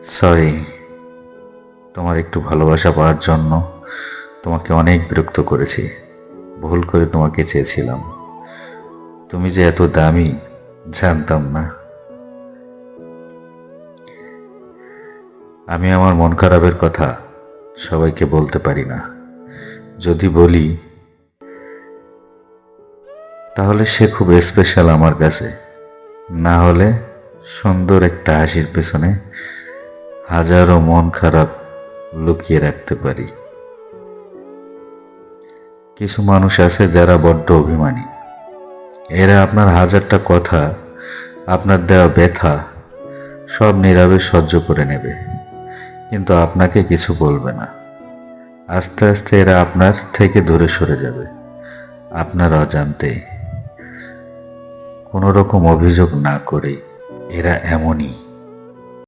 Sorry, তোমার একটু ভালোবাসা পাওয়ার জন্য তোমাকে অনেক বিরক্ত করেছি। ভুল করে তোমাকে চেয়েছিলাম। তুমি যে এত দামি জানতাম না। আমি আমার মন খারাপের কথা সবাইকে বলতে পারি না। যদি বলি তাহলে সে খুব স্পেশাল আমার কাছে। না হলে সুন্দর একটা হাসির পেছনে হাজারো মন খারাপ লুকিয়ে রাখতে পারি। কিছু মানুষ আছে যারা বড্ড অভিমানী। এরা আপনার হাজারটা কথা, আপনার দেওয়া ব্যথা সব নীরবে সহ্য করে নেবে, কিন্তু আপনাকে কিছু বলবে না। আস্তে আস্তে এরা আপনার থেকে দূরে সরে যাবে, আপনার অজান্তে। কোনো রকম অভিযোগ না করে। এরা এমনই।